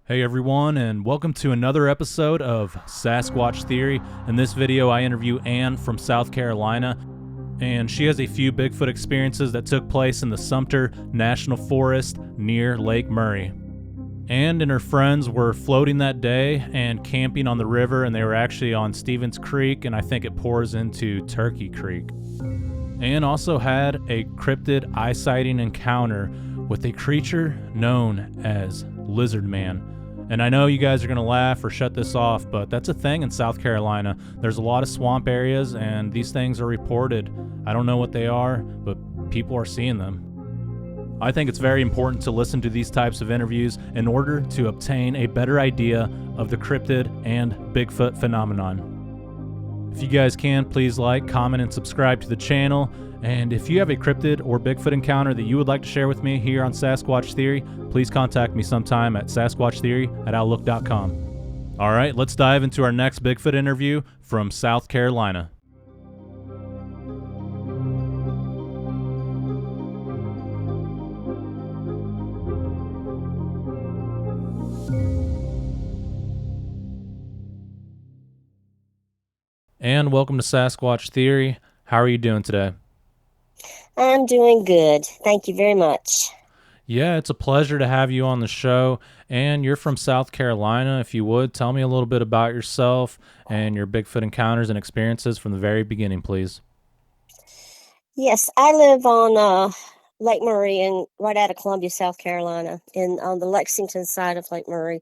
Hey everyone, and welcome to another episode of Sasquatch Theory. In this video, I interview Ann from South Carolina, and she has a few Bigfoot experiences that took place in the Sumter National Forest near Lake Murray. Ann and her friends were floating that day and camping on the river, and they were actually on Stevens Creek, and I think it pours into Turkey Creek. Ann also had a cryptid eye sighting encounter with a creature known as Lizard Man. And I know you guys are going to laugh or shut this off, but that's a thing in South Carolina. There's a lot of swamp areas, and these things are reported. I don't know what they are, but people are seeing them. I think it's very important to listen to these types of interviews in order to obtain a better idea of the cryptid and Bigfoot phenomenon. If you guys can, please like, comment, and subscribe to the channel. And if you have a cryptid or Bigfoot encounter that you would like to share with me here on Sasquatch Theory, please contact me sometime at sasquatchtheory@outlook.com. All right, let's dive into our next Bigfoot interview from South Carolina. And welcome to Sasquatch Theory. How are you doing today? I'm doing good. Thank you very much. Yeah, it's a pleasure to have you on the show. And you're from South Carolina. If you would, tell me a little bit about yourself and your Bigfoot encounters and experiences from the very beginning, please. Yes, I live on Lake Murray and right out of Columbia, South Carolina, in on the Lexington side of Lake Murray.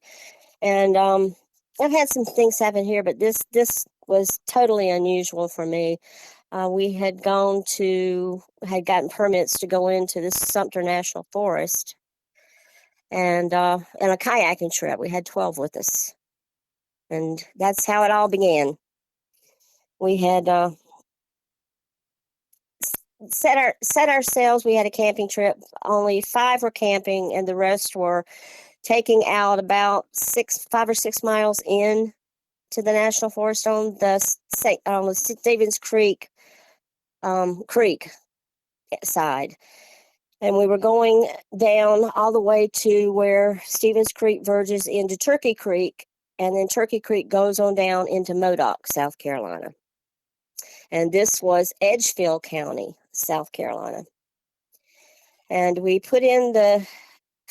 And I've had some things happen here, but this was totally unusual for me. We had had gotten permits to go into this Sumter National Forest and a kayaking trip. We had 12 with us, and that's how it all began. We had set ourselves. We had a camping trip. Only 5 were camping, and the rest were taking out about 5 or 6 miles in to the national forest on the Stevens Creek side. And we were going down all the way to where Stevens Creek verges into Turkey Creek, and then Turkey Creek goes on down into Modoc, South Carolina. And this was Edgefield County, South Carolina. And we put in the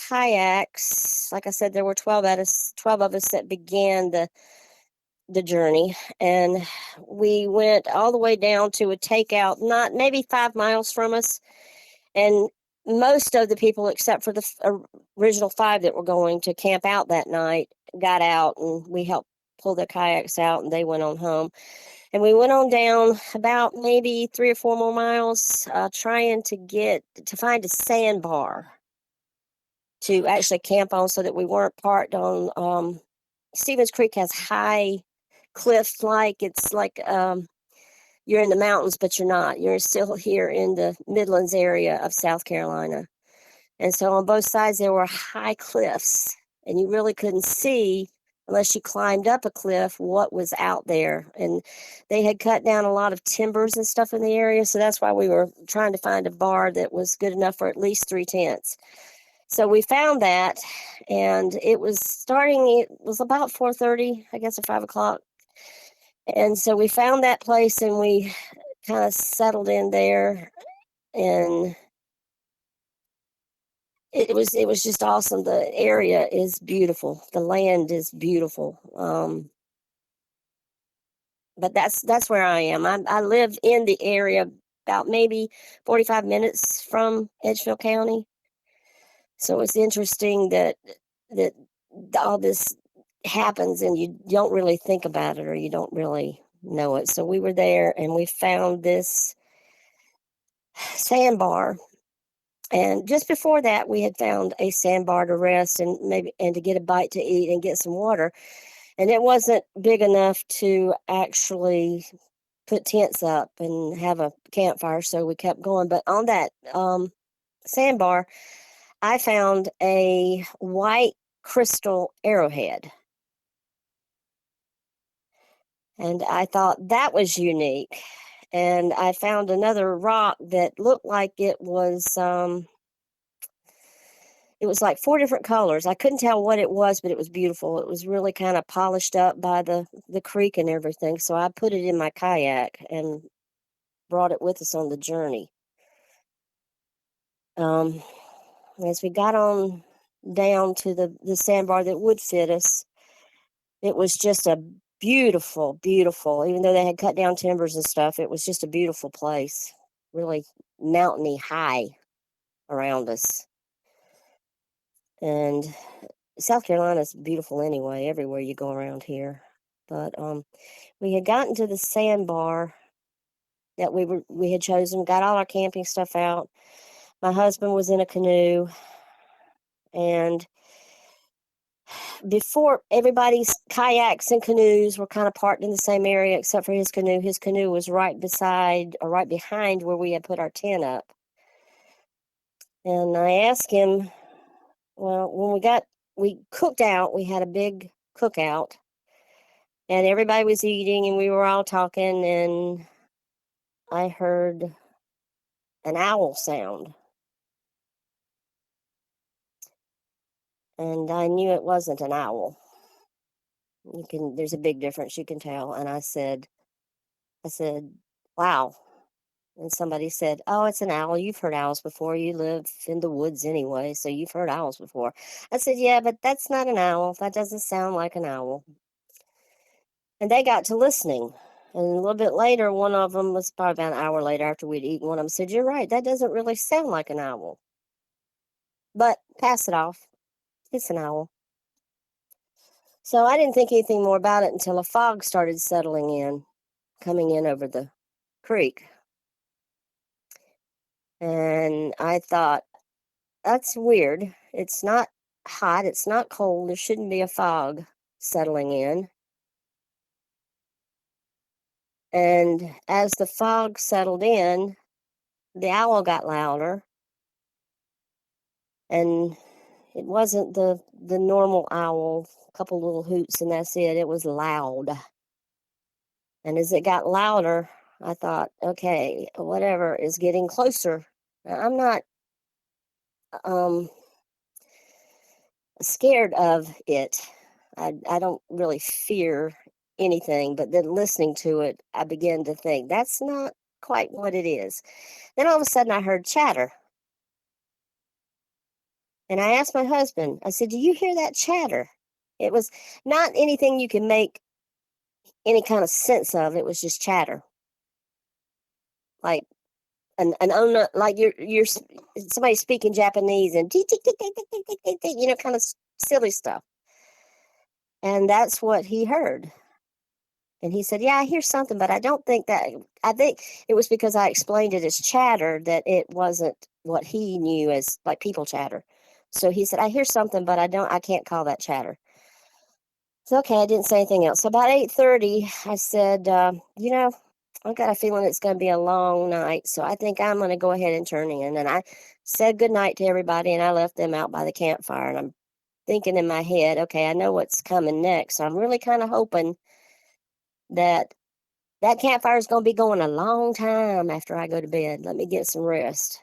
kayaks. Like I said, there were 12 of us that began the journey, and we went all the way down to a takeout, not maybe 5 miles from us. And most of the people, except for the original 5 that were going to camp out that night, got out, and we helped pull their kayaks out, and they went on home. And we went on down about maybe 3 or 4 more miles, trying to find a sandbar to actually camp on, so that we weren't parked on. Stevens Creek has high cliffs, it's like you're in the mountains, but you're not. You're still here in the Midlands area of South Carolina. And so on both sides there were high cliffs, and you really couldn't see unless you climbed up a cliff what was out there. And they had cut down a lot of timbers and stuff in the area, so that's why we were trying to find a bar that was good enough for at least 3 tents. So we found that, and it was about 4:30, I guess, or 5 o'clock. And so we found that place, and we kind of settled in there, and it was just awesome. The area is beautiful. The land is beautiful. But that's where I am. I live in the area about maybe 45 minutes from Edgefield County. So it's interesting that all this happens, and you don't really think about it, or you don't really know it. So we were there, and we found this sandbar. And just before that, we had found a sandbar to rest and to get a bite to eat and get some water. And it wasn't big enough to actually put tents up and have a campfire, so we kept going. But on that sandbar, I found a white crystal arrowhead. And I thought that was unique. And I found another rock that looked like it it was like 4 different colors. I couldn't tell what it was, but it was beautiful. It was really kind of polished up by the creek and everything. So I put it in my kayak and brought it with us on the journey. As we got on down to the sandbar that would fit us, it was just a beautiful, beautiful, even though they had cut down timbers and stuff, it was just a beautiful place, really mountainy high around us. And South Carolina's beautiful anyway, everywhere you go around here. But we had gotten to the sandbar that we had chosen, got all our camping stuff out. My husband was in a canoe, and before everybody's kayaks and canoes were kind of parked in the same area except for his canoe. His canoe was right beside or right behind where we had put our tent up. And I asked him, well, when we cooked out, we had a big cookout, and everybody was eating and we were all talking, and I heard an owl sound. And I knew it wasn't an owl. There's a big difference, you can tell. And I said, wow. And somebody said, oh, it's an owl. You've heard owls before. You live in the woods anyway, so you've heard owls before. I said, yeah, but that's not an owl. That doesn't sound like an owl. And they got to listening. And a little bit later, one of them, was probably about an hour later after we'd eaten, one of them said, you're right. That doesn't really sound like an owl. But pass it off. It's an owl. So I didn't think anything more about it until a fog started settling in, coming in over the creek. And I thought, that's weird. It's not hot. It's not cold. There shouldn't be a fog settling in. And as the fog settled in, the owl got louder. And it wasn't the normal owl, a couple little hoots and that's it. It was loud. And as it got louder, I thought, okay, whatever is getting closer. Now, I'm not scared of it. I don't really fear anything, but then listening to it, I began to think that's not quite what it is. Then all of a sudden I heard chatter. And I asked my husband, I said, do you hear that chatter? It was not anything you can make any kind of sense of. It was just chatter. Like an owner, like you're somebody speaking Japanese and kind of silly stuff. And that's what he heard. And he said, yeah, I hear something, but I don't think that, I think it was because I explained it as chatter that it wasn't what he knew as like people chatter. So he said, I hear something, but I can't call that chatter. So, okay, I didn't say anything else. So about 8:30, I said, I've got a feeling it's going to be a long night. So I think I'm going to go ahead and turn in. And I said goodnight to everybody and I left them out by the campfire. And I'm thinking in my head, okay, I know what's coming next. So I'm really kind of hoping that campfire is going to be going a long time after I go to bed. Let me get some rest.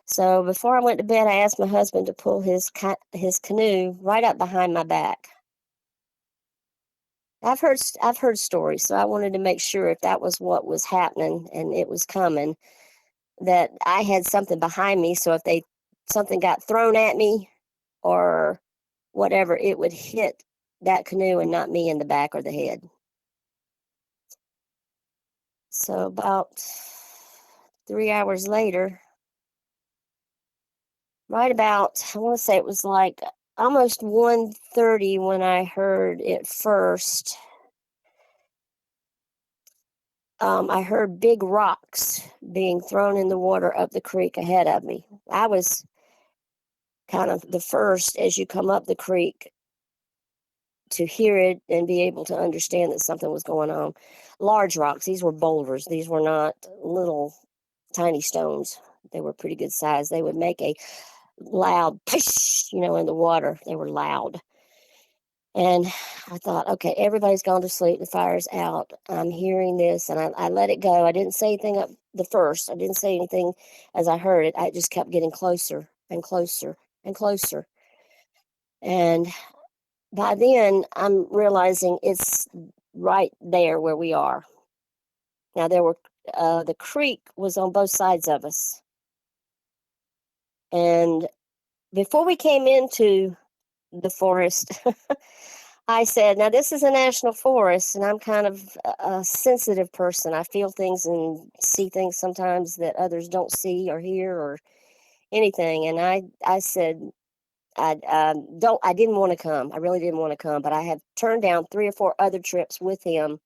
So before I went to bed, I asked my husband to pull his canoe right up behind my back. I've heard stories, so I wanted to make sure if that was what was happening and it was coming, that I had something behind me. So if something got thrown at me or whatever, it would hit that canoe and not me in the back or the head. So about 3 hours later, right about, I want to say it was like almost 1:30 when I heard it first. I heard big rocks being thrown in the water up the creek ahead of me. I was kind of the first as you come up the creek to hear it and be able to understand that something was going on. Large rocks, these were boulders. These were not little tiny stones. They were pretty good size. They would make a loud push, in the water. They were loud. And I thought, okay, everybody's gone to sleep. The fire's out. I'm hearing this. And I let it go. I didn't say anything up the first. I didn't say anything as I heard it. I just kept getting closer and closer and closer. And by then, I'm realizing it's right there where we are. Now, the creek was on both sides of us. And before we came into the forest, I said, now this is a national forest, and I'm kind of a sensitive person. I feel things and see things sometimes that others don't see or hear or anything. And I said, I didn't want to come. I really didn't want to come, but I have turned down 3 or 4 other trips with him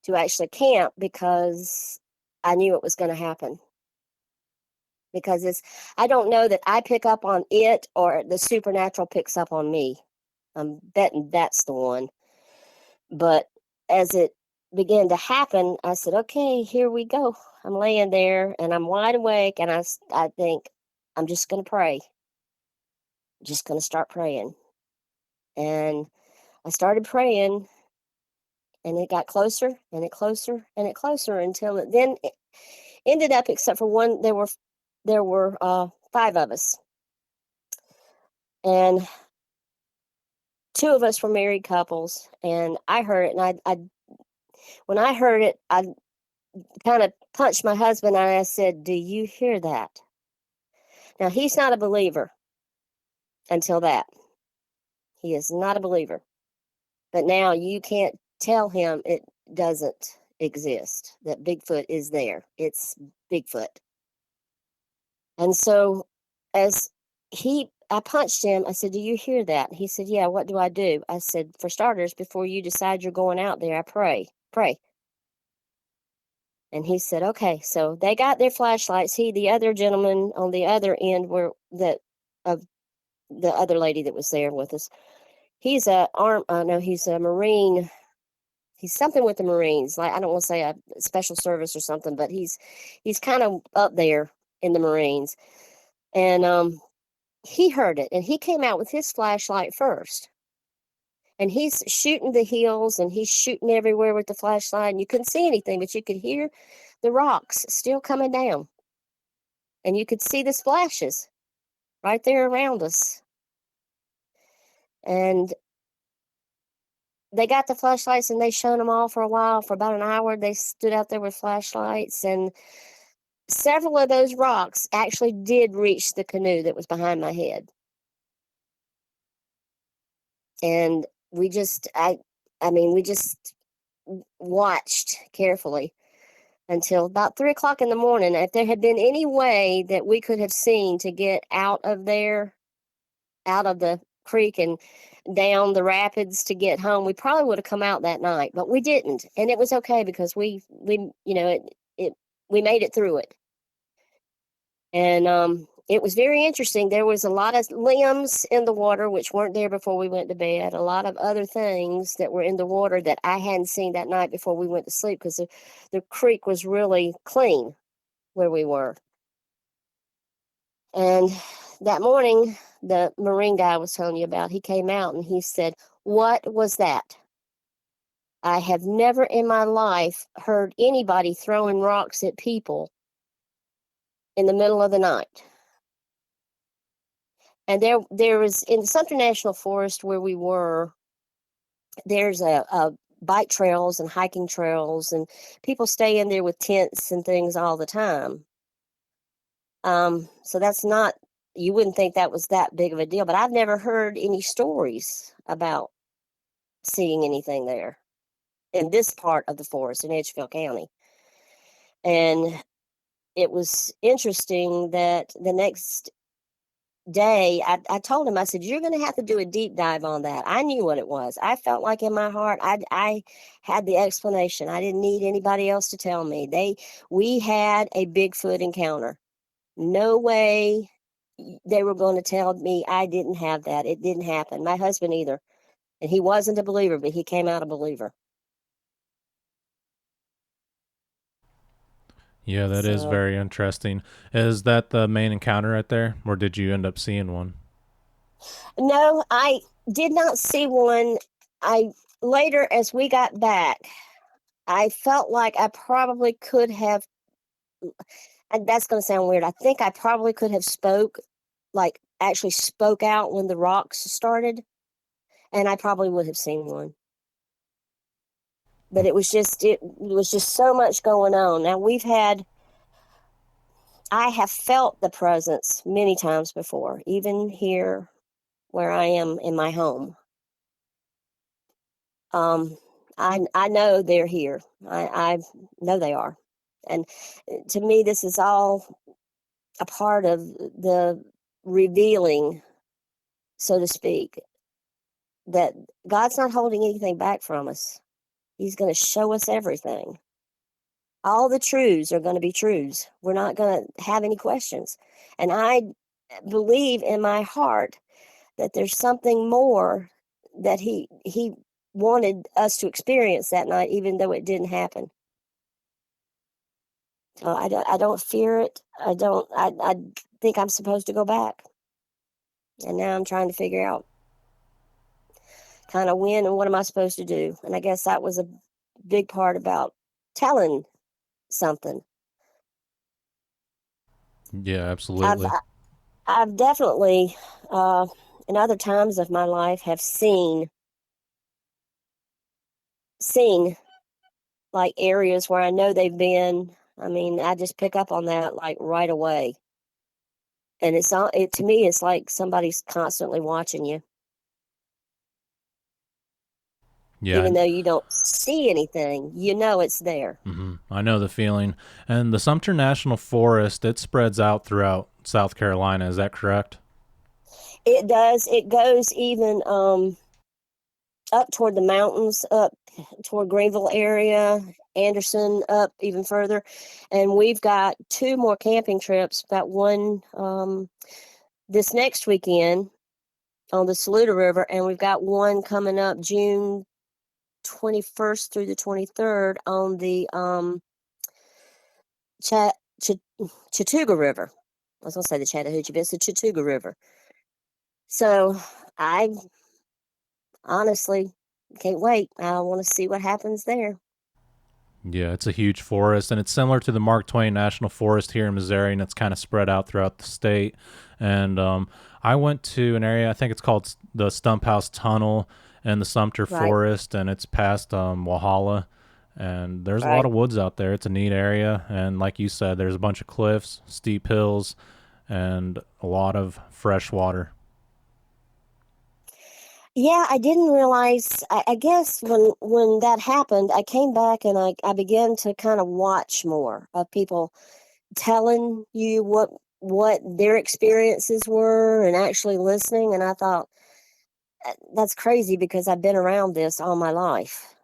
to actually camp because I knew it was going to happen. Because I don't know that I pick up on it or the supernatural picks up on me. I'm betting that's the one. But as it began to happen, I said, okay, here we go. I'm laying there and I'm wide awake, and I think I'm just going to pray. Just going to start praying. And I started praying, and it got closer and it closer and it closer until it then it ended up, except for one, there were 5 of us. And 2 of us were married couples, and I heard it, and I when I heard it, I kind of punched my husband, and I said, "Do you hear that?" Now, he's not a believer until that. He is not a believer. But now you can't tell him it doesn't exist, that Bigfoot is there. It's Bigfoot. And so as I punched him, I said, "Do you hear that?" He said, "Yeah, what do I do?" I said, "For starters, before you decide you're going out there, I pray. Pray." And he said, "Okay." So they got their flashlights. The other gentleman on the other end of the other lady that was there with us. He's he's a Marine. He's something with the Marines. Like, I don't want to say a special service or something, but he's kind of up there in the Marines. And he heard it, and he came out with his flashlight first. And he's shooting the hills, and he's shooting everywhere with the flashlight, and you couldn't see anything, but you could hear the rocks still coming down. And you could see the splashes right there around us. And they got the flashlights, and they shone them all for a while. For about an hour, they stood out there with flashlights, and several of those rocks actually did reach the canoe that was behind my head. And we just watched carefully until about 3 o'clock in the morning. If there had been any way that we could have seen to get out of there, out of the creek and down the rapids to get home, we probably would have come out that night, but we didn't. And it was okay because we made it through it. And it was very interesting. There was a lot of limbs in the water, which weren't there before we went to bed. A lot of other things that were in the water that I hadn't seen that night before we went to sleep, because the creek was really clean where we were. And that morning, the Marine guy I was telling you about, he came out and he said, "What was that?" I have never in my life heard anybody throwing rocks at people in the middle of the night. And there was, in the Sumter National Forest where we were, there's a bike trails and hiking trails, and people stay in there with tents and things all the time. So that's not, you wouldn't think that was that big of a deal, but I've never heard any stories about seeing anything there in this part of the forest in Edgefield County. And it was interesting that the next day, I told him, I said, "You're going to have to do a deep dive on that." I knew what it was. I felt like in my heart, I had the explanation. I didn't need anybody else to tell me. We had a Bigfoot encounter. No way they were going to tell me I didn't have that. It didn't happen. My husband either. And he wasn't a believer, but he came out a believer. Yeah, that is So, very interesting. Is that the main encounter right there, or did you end up seeing one? no, I did not see one. Later, as we got back, I felt like I probably could have, and that's going to sound weird. I think I probably could have spoke like actually spoke out when the rocks started, and I probably would have seen one. But it was just so much going on. Now I have felt the presence many times before, even here where I am in my home. I know they're here. I know they are, and to me, this is all a part of the revealing, so to speak, that God's not holding anything back from us. He's going to show us everything. All the truths are going to be truths. We're not going to have any questions. And I believe in my heart that there's something more that he wanted us to experience that night, even though it didn't happen. I don't fear it. I think I'm supposed to go back. And now I'm trying to figure out kind of when and what am I supposed to do. And I guess that was a big part about telling something. Yeah, absolutely. I've definitely, in other times of my life, have seen like areas where I know they've been. I mean, I just pick up on that like right away. And to me, it's like somebody's constantly watching you, Yeah, even though you don't see anything. You know it's there. I know the feeling. And the Sumter National Forest, it spreads out throughout South Carolina. Is that correct? It does. It goes even up toward the mountains, up toward Greenville area, Anderson, up even further. And we've got 2 more camping trips. Got one this next weekend on the Saluda River, and we've got one coming up June 21st through the 23rd on the Chattooga River. I was going to say the Chattahoochee, but it's the Chattooga River. So I honestly can't wait. I want to see what happens there. Yeah, it's a huge forest, and it's similar to the Mark Twain National Forest here in Missouri, and it's kind of spread out throughout the state. And I went to an area, I think it's called the Stump House Tunnel in the Sumter Right, Forest, and it's past Walhalla. And there's a lot right. of woods out there. It's a neat area, and like you said, there's a bunch of cliffs, steep hills, and a lot of fresh water. Yeah, I didn't realize. I guess when that happened, I came back and I began to kind of watch more of people telling you what their experiences were and actually listening. And I thought that's crazy because I've been around this all my life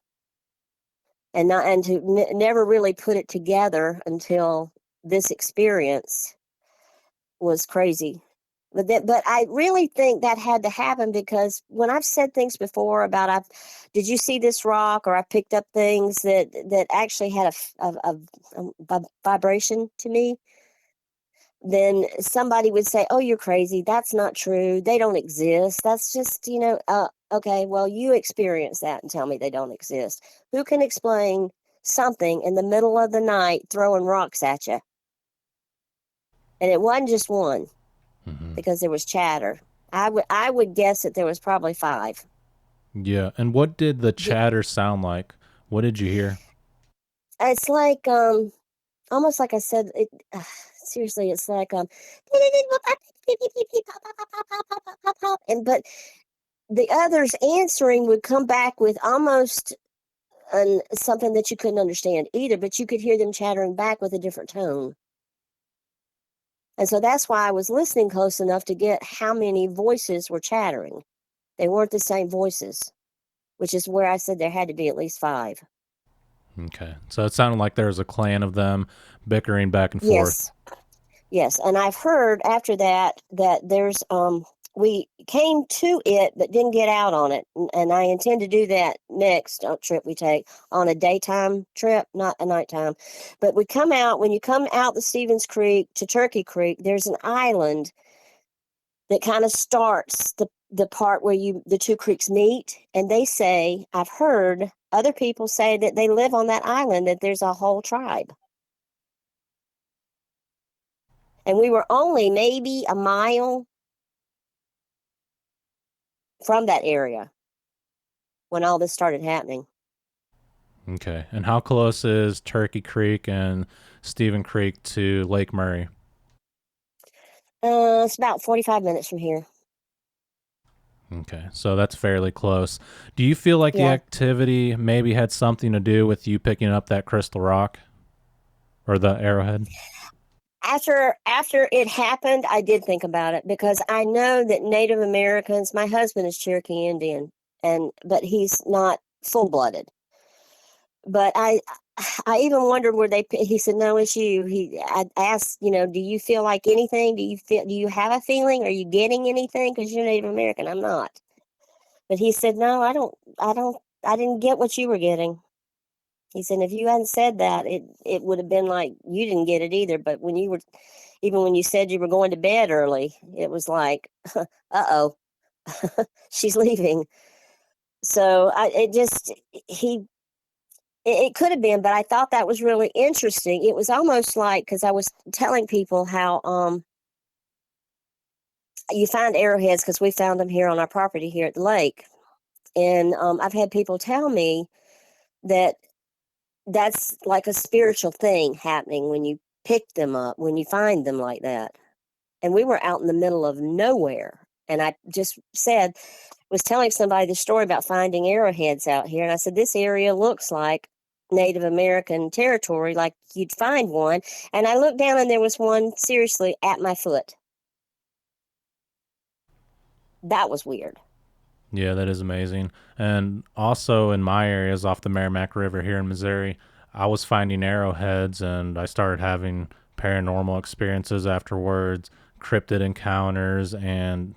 and not and to never really put it together until this experience was crazy. But I really think that had to happen because when I've said things before about did you see this rock, or I picked up things that actually had a vibration to me, then somebody would say, "Oh, you're crazy. That's not true. They don't exist. That's just okay. Well, you experience that and tell me they don't exist. Who can explain something in the middle of the night throwing rocks at you?" And it wasn't just one, because there was chatter. I would guess that there was probably 5. Yeah, and what did the The- chatter sound like? What did you hear? It's like almost like I said it. Seriously, it's like and but the others answering would come back with almost something that you couldn't understand either, but you could hear them chattering back with a different tone. And so that's why I was listening close enough to get how many voices were chattering. They weren't the same voices, which is where I said there had to be at least 5. Okay, so it sounded like there was a clan of them bickering back and forth. Yes, yes. And I've heard after that there's we came to it but didn't get out on it, and I intend to do that next trip we take, on a daytime trip, not a nighttime. But we come out when you come out the Stevens Creek to Turkey Creek. There's an island that kind of starts the part where the 2 creeks meet, and they say, I've heard other people say that they live on that island, that there's a whole tribe. And we were only maybe a mile from that area when all this started happening. Okay. And how close is Turkey Creek and Stephen Creek to Lake Murray? It's about 45 minutes from here. Okay, so that's fairly close. Do you feel like the Yeah. activity maybe had something to do with you picking up that crystal rock or the arrowhead? After it happened, I did think about it because I know that Native Americans, my husband is Cherokee Indian, but he's not full-blooded. But I even wondered where he said, no, it's you. I asked, do you feel like anything? Do you have a feeling? Are you getting anything? Because you're Native American. I'm not. But he said, no, I didn't get what you were getting. He said, if you hadn't said that, it would have been like you didn't get it either. But even when you said you were going to bed early, it was like, uh-oh, she's leaving. So it could have been, but I thought that was really interesting. It was almost like, because I was telling people how you find arrowheads, because we found them here on our property here at the lake. And I've had people tell me that that's like a spiritual thing happening when you pick them up, when you find them like that. And we were out in the middle of nowhere. And I just was telling somebody the story about finding arrowheads out here. And I said, this area looks like Native American territory, like you'd find one. And I looked down and there was one seriously at my foot. That was weird. Yeah, that is amazing. And also in my areas off the Merrimack River here in Missouri, I was finding arrowheads and I started having paranormal experiences afterwards, cryptid encounters, and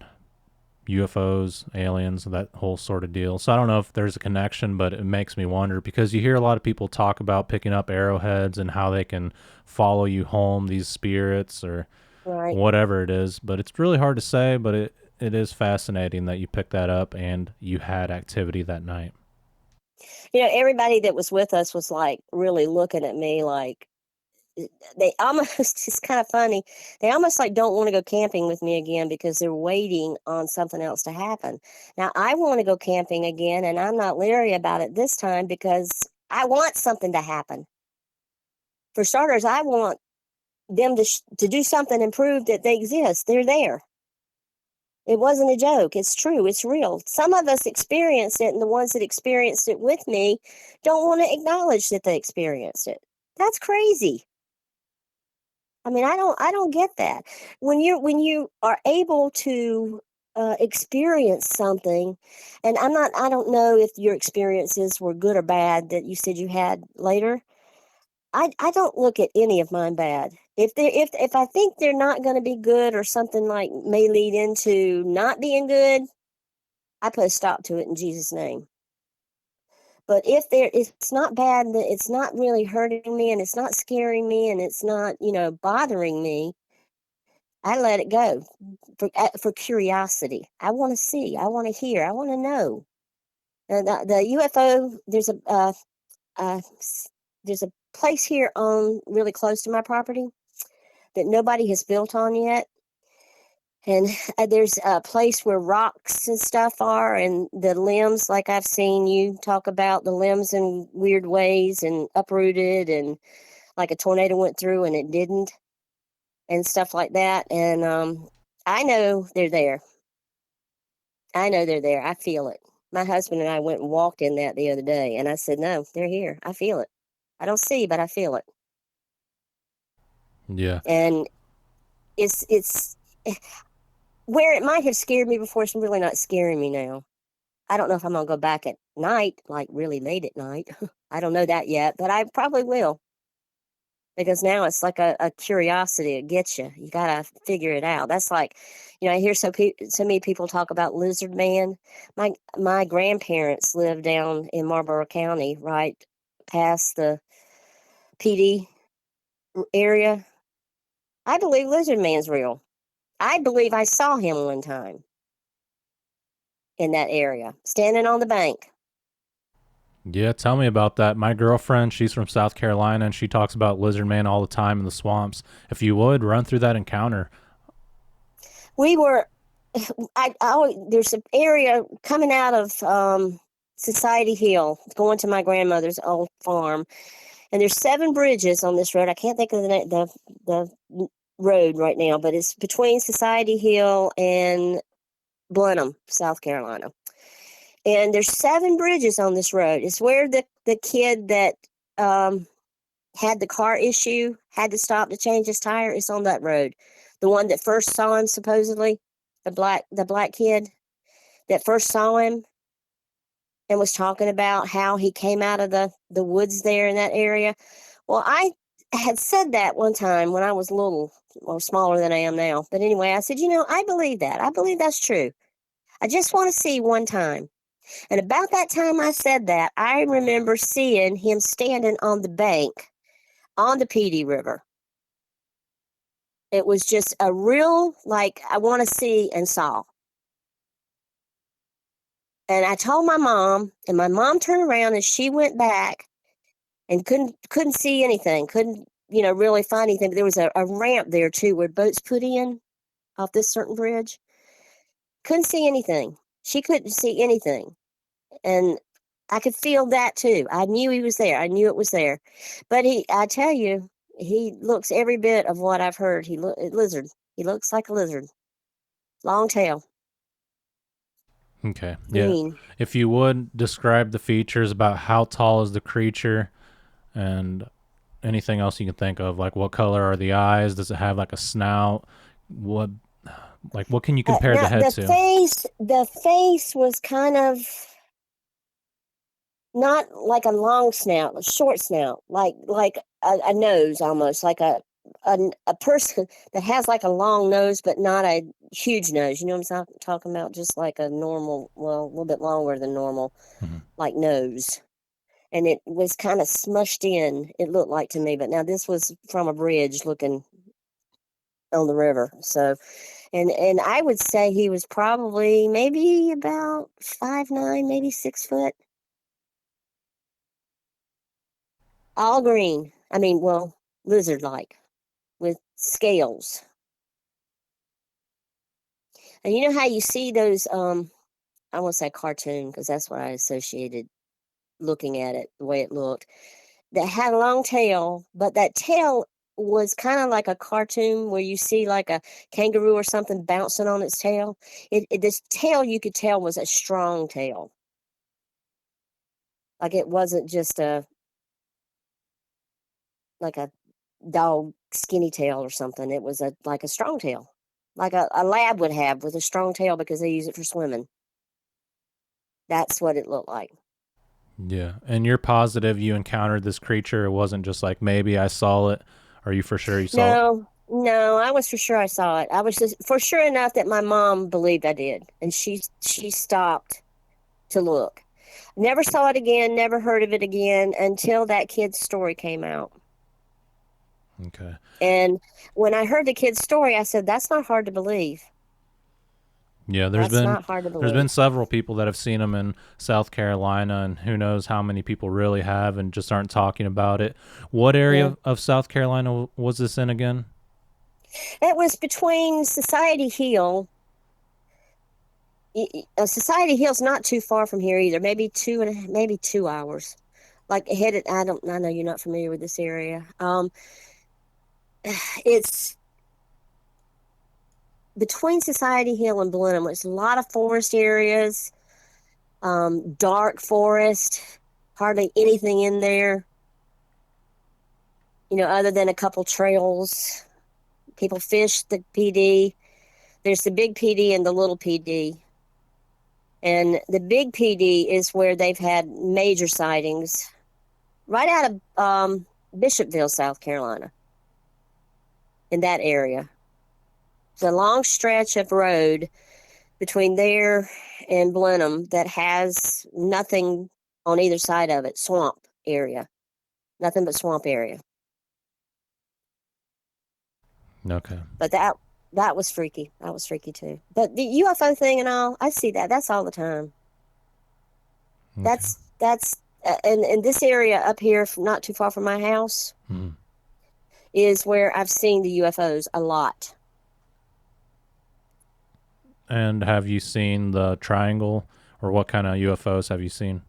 UFOs, aliens, that whole sort of deal. So I don't know if there's a connection, but it makes me wonder because you hear a lot of people talk about picking up arrowheads and how they can follow you home, these spirits or Right. whatever it is. But it's really hard to say, but it is fascinating that you picked that up and you had activity that night. Everybody that was with us was like really looking at me like they almost, it's kind of funny. They almost like don't want to go camping with me again because they're waiting on something else to happen. Now, I want to go camping again, and I'm not leery about it this time because I want something to happen. For starters, I want them to do something and prove that they exist. They're there. It wasn't a joke. It's true. It's real. Some of us experienced it, and the ones that experienced it with me don't want to acknowledge that they experienced it. That's crazy. I mean, I don't get that. When you are able to experience something, and I don't know if your experiences were good or bad that you said you had later. I don't look at any of mine bad. If I think they're not going to be good or something like may lead into not being good, I put a stop to it in Jesus' name. But if it's not bad, that it's not really hurting me and it's not scaring me and it's not, bothering me, I let it go for curiosity. I want to see, I want to hear, I want to know. The UFO, uh, there's a place here on really close to my property that nobody has built on yet. And there's a place where rocks and stuff are, and the limbs, like I've seen you talk about the limbs in weird ways and uprooted, and like a tornado went through and it didn't, and stuff like that. And I know they're there. I know they're there. I feel it. My husband and I went and walked in that the other day, and I said, no, they're here. I feel it. I don't see, but I feel it. Yeah. And it's where it might have scared me before, it's really not scaring me now. I don't know if I'm gonna go back at night, like really late at night. I don't know that yet, but I probably will because now it's like a curiosity. It gets you. You gotta figure it out. That's like, I hear so many people talk about lizard man. My grandparents lived down in Marlborough County, right past the PD area. I believe lizard man's real. I believe I saw him one time in that area, standing on the bank. Yeah, tell me about that. My girlfriend, she's from South Carolina and she talks about lizard man all the time in the swamps. If you would run through that encounter. We were. there's an area coming out of Society Hill, going to my grandmother's old farm, and there's 7 bridges on this road. I can't think of the road right now, but it's between Society Hill and Blenheim, South Carolina. And there's 7 bridges on this road. It's where the kid that had the car issue had to stop to change his tire. It's on that road. The one that first saw him, supposedly, the black kid that first saw him and was talking about how he came out of the woods there in that area. Well, I had said that one time when I was little or smaller than I am now. But anyway, I said, I believe that. I believe that's true. I just want to see one time. And about that time I said that, I remember seeing him standing on the bank on the PD River. It was just a real, like, I want to see and saw. And I told my mom, and my mom turned around and she went back and couldn't see anything, couldn't, really find anything. But there was a ramp there too where boats put in off this certain bridge. Couldn't see anything. She couldn't see anything. And I could feel that too. I knew he was there. I knew it was there. But I tell you, he looks every bit of what I've heard. Lizard. He looks like a lizard. Long tail. Okay. Green. Yeah. If you would describe the features about how tall is the creature and anything else you can think of, like what color are the eyes? Does it have like a snout? What can you compare the head to? The face was kind of not like a long snout, a short snout, like a nose almost, like a person that has like a long nose, but not a huge nose. You know what I'm talking about? Just like a normal, well, a little bit longer than normal, like nose. And it was kind of smushed in, it looked like to me. But now this was from a bridge looking on the river. So, and I would say he was probably maybe about 5'9", maybe 6 foot. All green. I mean, well, lizard-like with scales. And you know how you see those, I won't say cartoon because that's what I associated looking at it, the way it looked, that had a long tail, but that tail was kind of like a cartoon where you see like a kangaroo or something bouncing on its tail. This tail, you could tell, was a strong tail. Like it wasn't just like a dog skinny tail or something. It was like a strong tail, like a lab would have with a strong tail because they use it for swimming. That's what it looked like. Yeah. And you're positive you encountered this creature? It wasn't just like, maybe I saw it. Are you for sure you saw it? No, I was for sure I saw it. I was just for sure enough that my mom believed I did, and she stopped to look. Never saw it again, never heard of it again until that kid's story came out. Okay. And when I heard the kid's story, I said, that's not hard to believe. Yeah, not hard to believe. There's been several people that have seen them in South Carolina, and who knows how many people really have and just aren't talking about it. What area of South Carolina was this in again? It was between Society Hill. Society Hill's not too far from here either. Maybe 2 hours. Like headed. I know you're not familiar with this area. It's between Society Hill and Blenheim. It's a lot of forest areas, dark forest, hardly anything in there, other than a couple trails. People fish the PD. There's the big PD and the little PD. And the big PD is where they've had major sightings right out of Bishopville, South Carolina, in that area. It's a long stretch of road between there and Blenheim that has nothing on either side of it. Swamp area. Nothing but swamp area. Okay. But that was freaky. That was freaky too. But the UFO thing and all, I see that. That's all the time. Okay. That's in this area up here, not too far from my house, is where I've seen the UFOs a lot. And have you seen the triangle, or what kind of UFOs have you seen?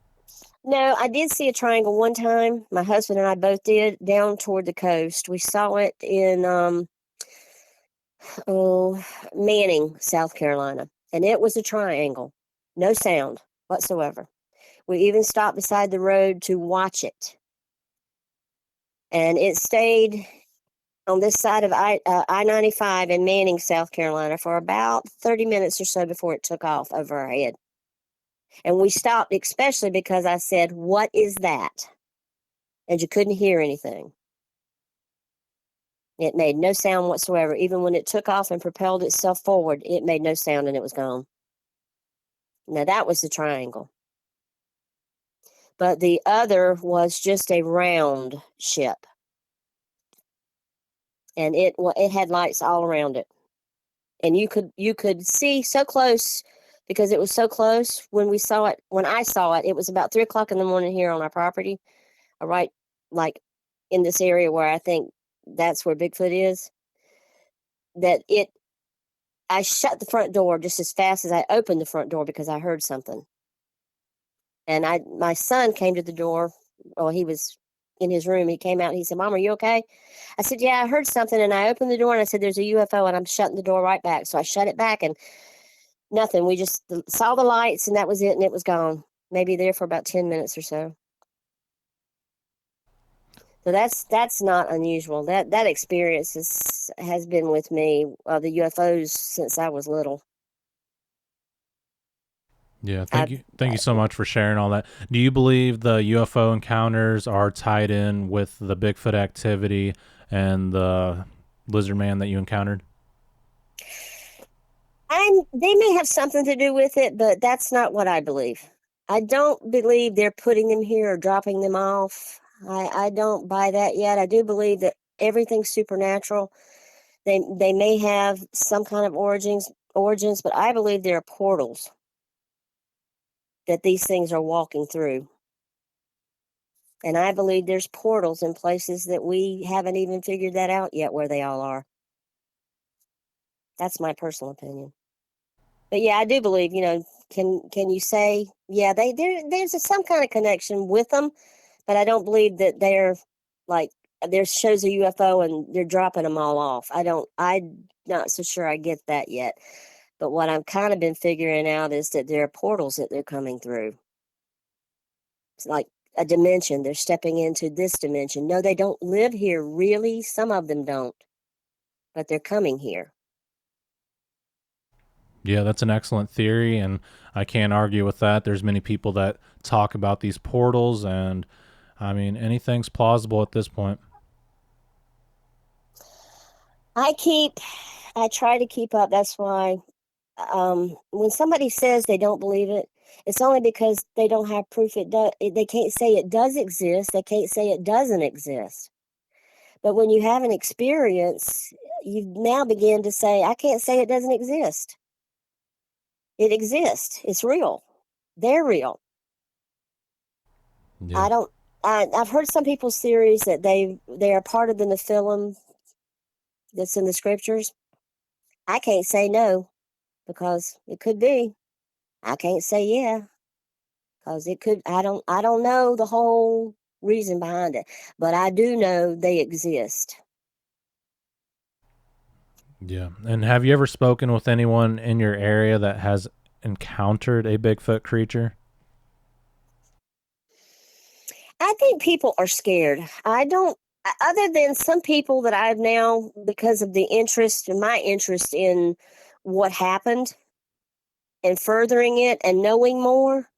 No, I did see a triangle one time. My husband and I both did down toward the coast. We saw it in oh, Manning, South Carolina, and it was a triangle. No sound whatsoever. We even stopped beside the road to watch it, and it stayed on this side of I-95 in Manning, South Carolina, for about 30 minutes or so before it took off over our head. And we stopped, especially because I said, "What is that?" And you couldn't hear anything. It made no sound whatsoever. Even when it took off and propelled itself forward, it made no sound and it was gone. Now, that was the triangle. But the other was just a round ship, and it had lights all around it. And you could see so close, because it was so close when we saw it. When I saw it, it was about 3 o'clock in the morning here on our property, right, like in this area where I think that's where Bigfoot is. That it I shut the front door just as fast as I opened the front door because I heard something. And my son came to the door. Well, he was in his room. He came out and he said, "Mom, are you okay?" I said, "Yeah, I heard something." And I opened the door and I said, "There's a UFO," and I'm shutting the door right back. So I shut it back and nothing. We just saw the lights and that was it, and it was gone. Maybe there for about 10 minutes or so. So that's not unusual. That experience has been with me, the UFOs, since I was little. Yeah, I thank you so much for sharing all that. Do you believe the UFO encounters are tied in with the Bigfoot activity and the lizard man that you encountered? they may have something to do with it, but that's not what I believe. I don't believe they're putting them here or dropping them off. I don't buy that yet. I do believe that everything's supernatural. They may have some kind of origins, but I believe there are portals that these things are walking through. And I believe there's portals in places that we haven't even figured that out yet where they all are. That's my personal opinion. But yeah, I do believe, can you say, yeah, there's some kind of connection with them, but I don't believe that they're like, there shows a UFO and they're dropping them all off. I'm not so sure I get that yet. But what I've kind of been figuring out is that there are portals that they're coming through. It's like a dimension. They're stepping into this dimension. No, they don't live here, really. Some of them don't, but they're coming here. Yeah, that's an excellent theory, and I can't argue with that. There's many people that talk about these portals, and I mean, anything's plausible at this point. I keep, I try to keep up. That's why when somebody says they don't believe it, it's only because they don't have proof it does. They can't say it does exist. They can't say it doesn't exist. But when you have an experience, you now begin to say, "I can't say it doesn't exist. It exists. It's real. They're real." Yeah. I don't. I've heard some people's theories that they are part of the Nephilim that's in the scriptures. I can't say no because it could be. I can't say yeah because it could. I don't know the whole reason behind it, but I do know they exist. Yeah. And have you ever spoken with anyone in your area that has encountered a Bigfoot creature? I think people are scared. I don't. Other than some people that I've now, because of the interest and my interest in what happened and furthering it and knowing more,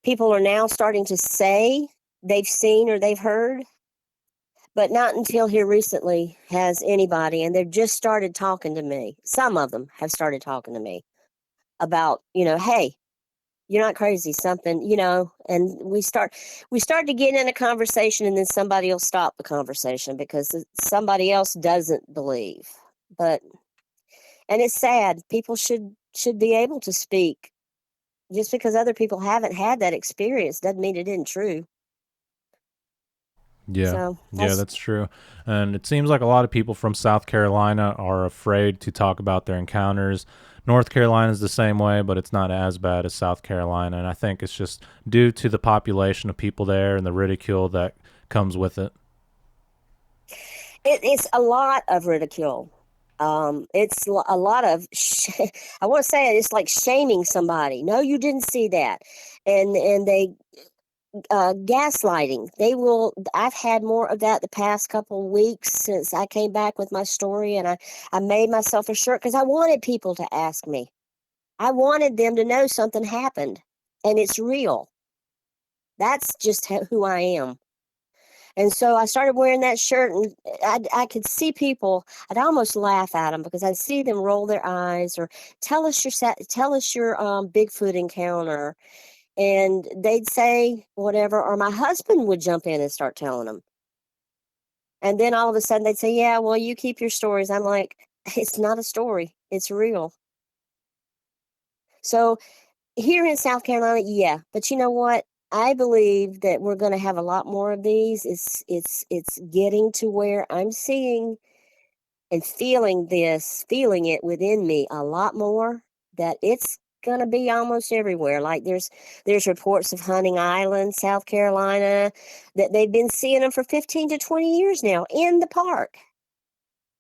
people are now starting to say they've seen or they've heard, but not until here recently has anybody, and they've just started talking to me. Some of them have started talking to me about, hey, you're not crazy, something, and we start to get in a conversation, and then somebody will stop the conversation because somebody else doesn't believe. But and it's sad. People should be able to speak. Just because other people haven't had that experience doesn't mean it isn't true. Yeah. So Yeah, that's that's true. And it seems like a lot of people from South Carolina are afraid to talk about their encounters, North Carolina is the same way, but it's not as bad as South Carolina. And I think it's just due to the population of people there and the ridicule that comes with it. It's a lot of ridicule. It's a lot of, I want to say it's like shaming somebody. No, you didn't see that. And they, gaslighting. I've had more of that the past couple of weeks since I came back with my story, and I made myself a shirt because I wanted people to ask me. I wanted them to know something happened and it's real. That's just who I am. And so I started wearing that shirt, and I could see people. I'd almost laugh at them because I'd see them roll their eyes or tell us your Bigfoot encounter, and they'd say whatever, or my husband would jump in and start telling them. And then all of a sudden they'd say, "Yeah, well, you keep your stories." I'm like, "It's not a story; it's real." So here in South Carolina, yeah, but you know what? I believe that we're going to have a lot more of these. It's getting to where I'm seeing and feeling it within me a lot more, that it's going to be almost everywhere. Like there's reports of Hunting Island, South Carolina, that they've been seeing them for 15 to 20 years now in the park,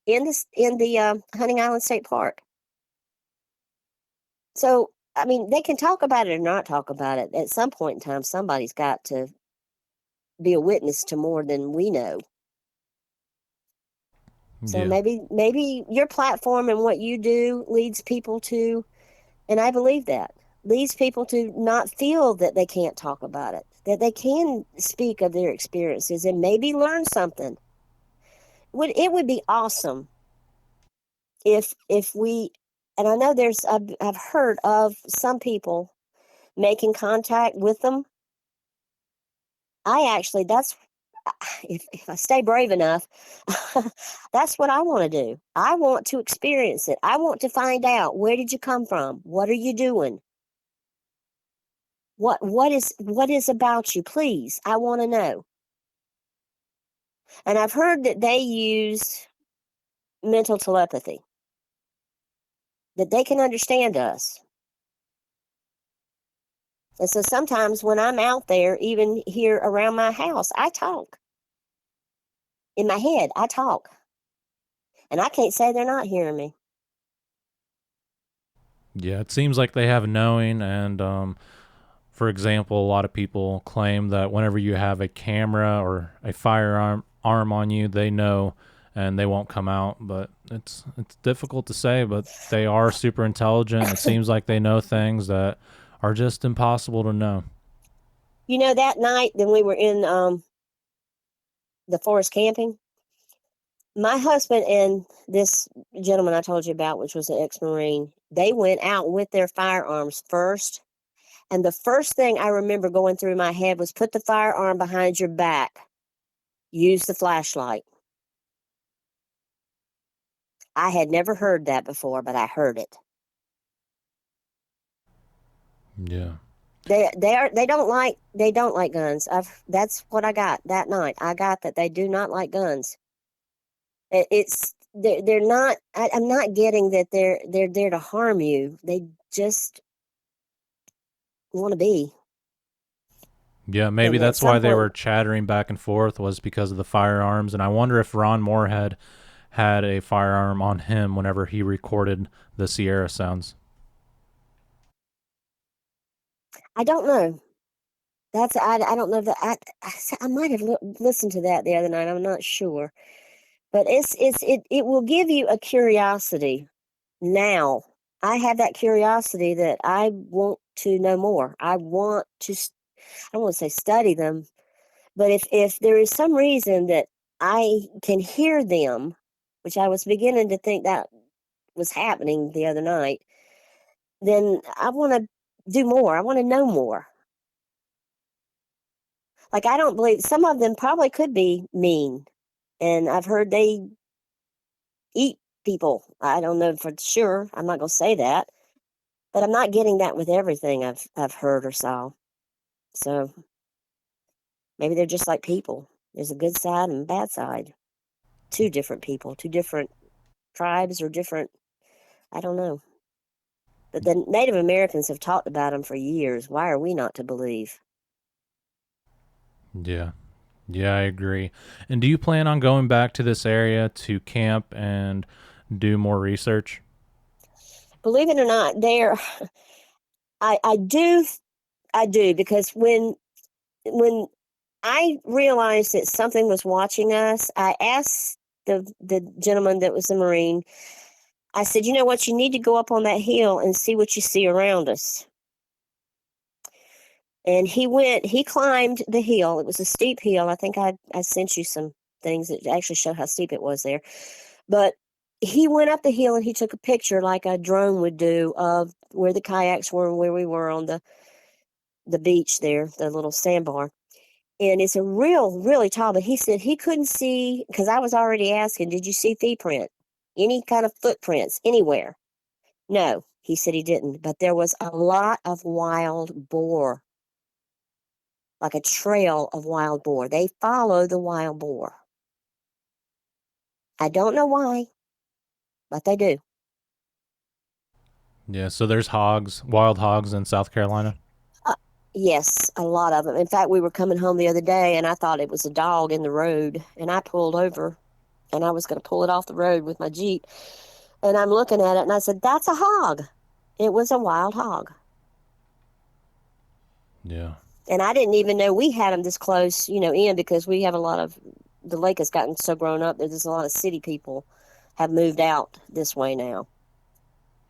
in the Hunting Island State Park. So I mean, they can talk about it or not talk about it. At some point in time, somebody's got to be a witness to more than we know. So Yeah. maybe your platform and what you do leads people to, and I believe that, leads people to not feel that they can't talk about it, that they can speak of their experiences and maybe learn something. It would be awesome if we, and I know I've heard of some people making contact with them. I actually, that's, if I stay brave enough, that's what I want to do. I want to experience it. I want to find out, where did you come from? What are you doing? What is about you? Please, I want to know. And I've heard that they use mental telepathy, that they can understand us. And so sometimes when I'm out there, even here around my house, I talk. In my head, I talk. And I can't say they're not hearing me. Yeah, it seems like they have knowing, and for example, a lot of people claim that whenever you have a camera or a firearm on you, they know and they won't come out. But it's difficult to say, but they are super intelligent. It seems like they know things that are just impossible to know. You know, that night then we were in the forest camping, my husband and this gentleman I told you about, which was an ex-Marine, they went out with their firearms first. And the first thing I remember going through my head was, put the firearm behind your back, use the flashlight. I had never heard that before, but I heard it. Yeah. They don't like guns. That's what I got that night. I got that they do not like guns. They're not. I'm not getting that they're there to harm you. They just want to be. Yeah, maybe And at that's why some they point, were chattering back and forth, was because of the firearms. And I wonder if Ron Moorhead had a firearm on him whenever he recorded the Sierra sounds. I don't know. I don't know that I might have listened to that the other night. I'm not sure, but it will give you a curiosity. Now I have that curiosity that I want to know more. I want to. I don't want to say study them, but if there is some reason that I can hear them, which I was beginning to think that was happening the other night, then I want to do more. I want to know more. Like, I don't believe some of them probably could be mean, and I've heard they eat people. I don't know for sure. I'm not going to say that, but I'm not getting that with everything I've heard or saw. So maybe they're just like people. There's a good side and a bad side. Two different people, two different tribes, or different. I don't know. But the Native Americans have talked about them for years. Why are we not to believe? Yeah. Yeah, I agree. And do you plan on going back to this area to camp and do more research? Believe it or not, I do because when I realized that something was watching us, I asked the gentleman that was the Marine. I said, "You know what? You need to go up on that hill and see what you see around us." And he climbed the hill. It was a steep hill. I think I sent you some things that actually show how steep it was there. But he went up the hill and he took a picture like a drone would do of where the kayaks were and where we were on the beach there, the little sandbar. And it's a really tall, but he said he couldn't see because I was already asking, did you see print? Any kind of footprints anywhere? No, he said he didn't, but there was a lot of wild boar, like a trail of wild boar. They follow the wild boar. I don't know why, but they do. Yeah, so there's hogs, wild hogs in South Carolina. Uh, yes, a lot of them. In fact, we were coming home the other day and I thought it was a dog in the road and I pulled over and I was going to pull it off the road with my Jeep. And I'm looking at it and I said, that's a hog. It was a wild hog. Yeah. And I didn't even know we had them this close, in because we have a lot of, the lake has gotten so grown up that there's a lot of city people have moved out this way now.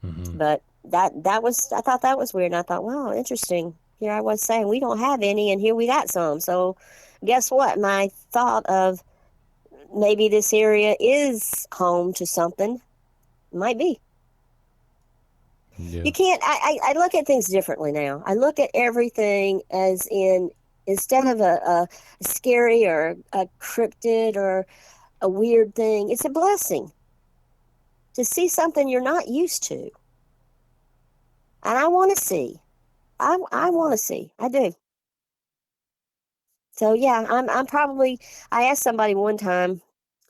Mm-hmm. But I thought that was weird. And I thought, wow, interesting. Here I was saying we don't have any and here we got some. So guess what? My thought of maybe this area is home to something might be. Yeah. You can't, I look at things differently now. I look at everything as in, instead of a scary or a cryptid or a weird thing, it's a blessing to see something you're not used to. And I want to see. I want to see. I do. So yeah, I'm probably, I asked somebody one time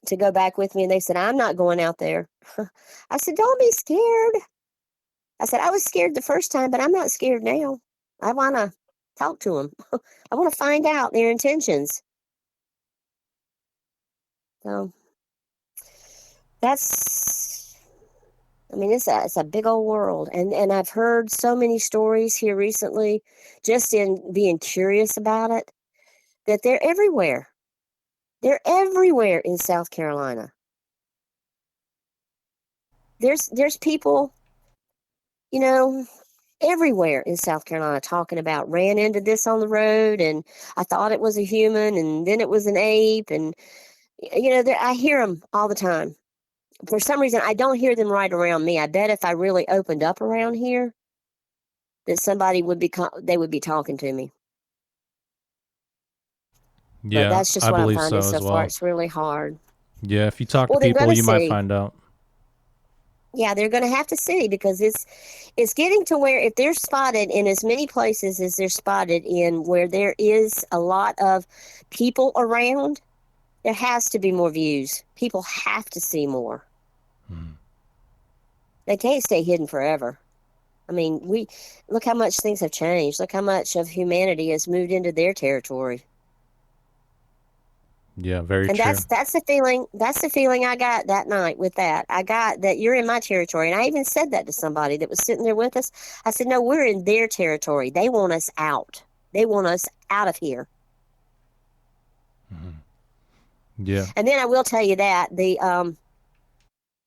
to go back with me and they said, I'm not going out there. I said, don't be scared. I said, I was scared the first time, but I'm not scared now. I want to talk to them. I want to find out their intentions. So that's, I mean, it's a big old world. And I've heard so many stories here recently, just in being curious about it, that they're everywhere. They're everywhere in South Carolina. There's people, you know, everywhere in South Carolina talking about ran into this on the road and I thought it was a human and then it was an ape and I hear them all the time. For some reason I don't hear them right around me. I bet if I really opened up around here that somebody would be they would be talking to me. But Yeah, that's just I what I'm believe finding so so as far. well. It's really hard. Yeah, if you talk to Well, they're people, going to you might see. find out. Yeah, they're going to have to see because it's getting to where if they're spotted in as many places as they're spotted in where there is a lot of people around, there has to be more views. People have to see more. Mm. They can't stay hidden forever. I mean, we look how much things have changed. Look how much of humanity has moved into their territory. Yeah, very And true. that's the feeling. That's the feeling I got that night with that. I got that you're in my territory, and I even said that to somebody that was sitting there with us. I said, "No, we're in their territory. They want us out. They want us out of here." Mm-hmm. Yeah. And then I will tell you that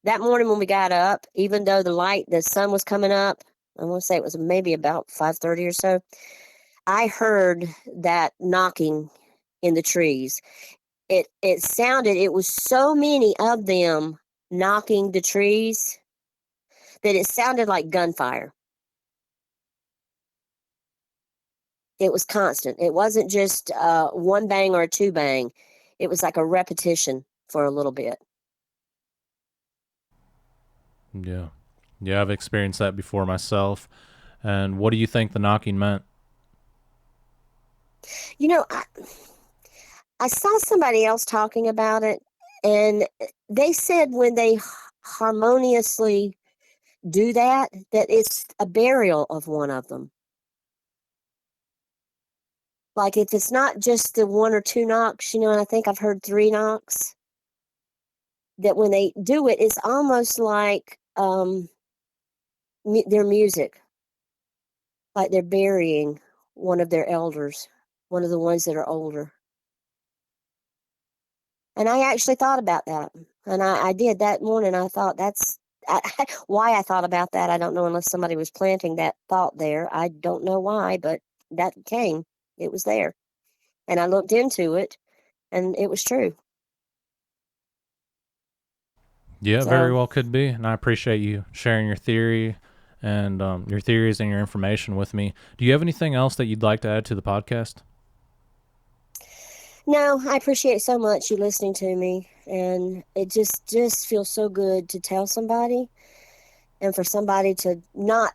that morning when we got up, even though the sun was coming up, I want to say it was maybe about 5:30 or so. I heard that knocking in the trees. It sounded. It was so many of them knocking the trees that it sounded like gunfire. It was constant. It wasn't just one bang or a two bang. It was like a repetition for a little bit. Yeah. Yeah, I've experienced that before myself. And what do you think the knocking meant? You know, I saw somebody else talking about it, and they said when they harmoniously do that, that it's a burial of one of them. Like if it's not just the 1 or 2 knocks, and I think I've heard 3 knocks, that when they do it, it's almost like their music, like they're burying one of their elders, one of the ones that are older. And I actually thought about that. And I did that morning. I thought why I thought about that. I don't know, unless somebody was planting that thought there. I don't know why, but that came. It was there. And I looked into it, and it was true. Yeah, very well could be. And I appreciate you sharing your theory and your theories and your information with me. Do you have anything else that you'd like to add to the podcast? No, I appreciate so much you listening to me, and it just feels so good to tell somebody, and for somebody to not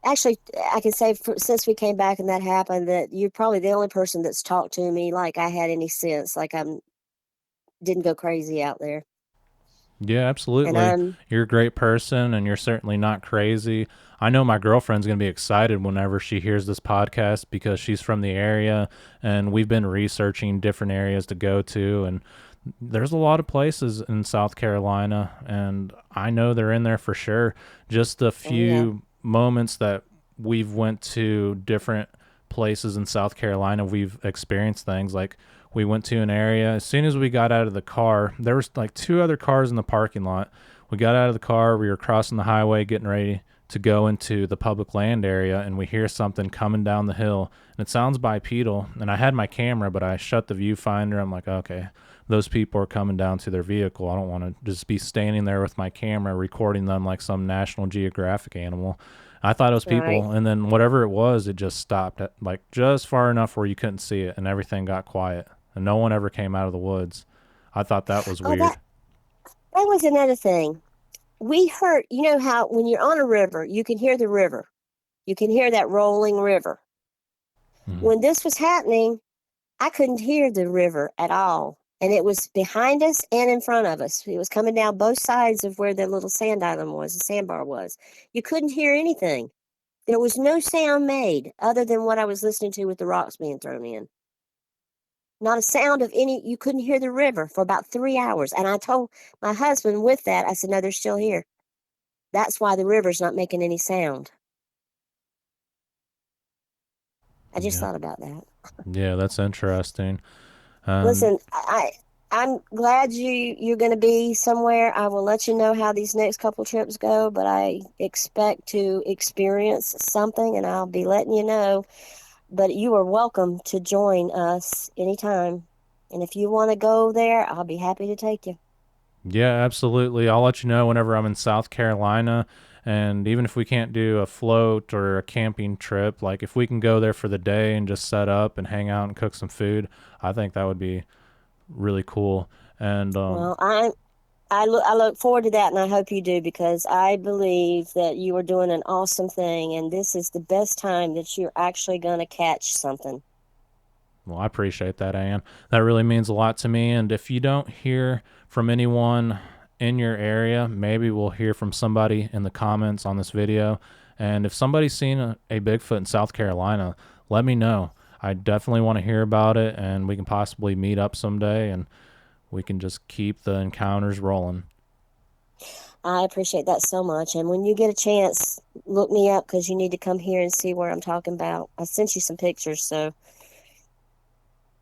actually, I can say since we came back and that happened, that you're probably the only person that's talked to me like I had any sense, like didn't go crazy out there. Yeah, absolutely. You're a great person, and you're certainly not crazy. I know my girlfriend's going to be excited whenever she hears this podcast because she's from the area, and we've been researching different areas to go to, and there's a lot of places in South Carolina, and I know they're in there for sure. Just a few moments that we've went to different places in South Carolina, we've experienced things like we went to an area. As soon as we got out of the car, there was like 2 other cars in the parking lot. We got out of the car, we were crossing the highway, getting ready to go into the public land area, and we hear something coming down the hill, and it sounds bipedal. And I had my camera, but I shut the viewfinder. I'm like, okay, those people are coming down to their vehicle. I don't want to just be standing there with my camera recording them like some National Geographic animal. I thought it was people, right. And then whatever it was, it just stopped at like just far enough where you couldn't see it, and everything got quiet, and no one ever came out of the woods. I thought that was weird. That was another thing. We heard, how when you're on a river, you can hear the river. You can hear that rolling river. Mm-hmm. When this was happening, I couldn't hear the river at all. And it was behind us and in front of us. It was coming down both sides of where the little sand island was, the sandbar was. You couldn't hear anything. There was no sound made other than what I was listening to with the rocks being thrown in. Not a sound of any. You couldn't hear the river for about 3 hours. And I told my husband with that, I said, no, they're still here. That's why the river's not making any sound. I just thought about that. Yeah, that's interesting. Listen, I'm glad you're going to be somewhere. I will let you know how these next couple trips go, but I expect to experience something, and I'll be letting you know. But you are welcome to join us anytime. And if you want to go there, I'll be happy to take you. Yeah, absolutely. I'll let you know whenever I'm in South Carolina. And even if we can't do a float or a camping trip, like if we can go there for the day and just set up and hang out and cook some food, I think that would be really cool. And well, I look forward to that, and I hope you do, because I believe that you are doing an awesome thing, and this is the best time that you're actually going to catch something. Well, I appreciate that, Ann. That really means a lot to me. And if you don't hear from anyone in your area, maybe we'll hear from somebody in the comments on this video. And if somebody's seen a Bigfoot in South Carolina, let me know. I definitely want to hear about it, and we can possibly meet up someday, and we can just keep the encounters rolling. I appreciate that so much. And when you get a chance, look me up, because you need to come here and see where I'm talking about. I sent you some pictures, so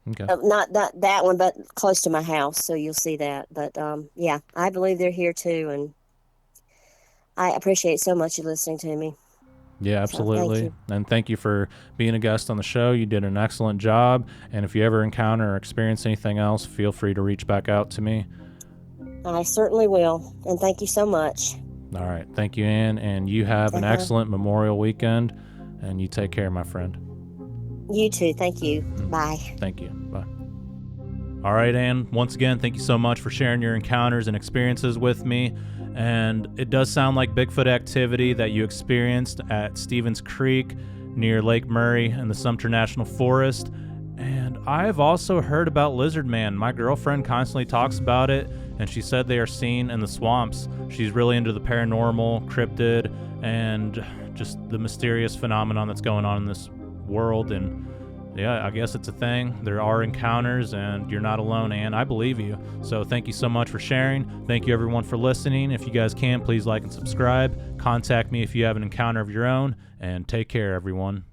okay. Not that one, but close to my house, so you'll see that. But yeah, I believe they're here too, and I appreciate so much you listening to me. Yeah, absolutely. And thank you for being a guest on the show. You did an excellent job. And if you ever encounter or experience anything else, feel free to reach back out to me. I certainly will. And thank you so much. All right. Thank you, Ann. And you have an excellent Memorial weekend. And you take care, my friend. You too. Thank you. Bye. Thank you. Bye. All right, Ann. Once again, thank you so much for sharing your encounters and experiences with me. And it does sound like Bigfoot activity that you experienced at Stevens Creek near Lake Murray in the Sumter National Forest. And I've also heard about Lizard Man. My girlfriend constantly talks about it. and she said they are seen in the swamps. She's really into the paranormal, cryptid, and just the mysterious phenomenon that's going on in this world. And yeah, I guess it's a thing. There are encounters, and you're not alone, Ann. I believe you. So thank you so much for sharing. Thank you, everyone, for listening. If you guys can, please like and subscribe. Contact me if you have an encounter of your own, and take care, everyone.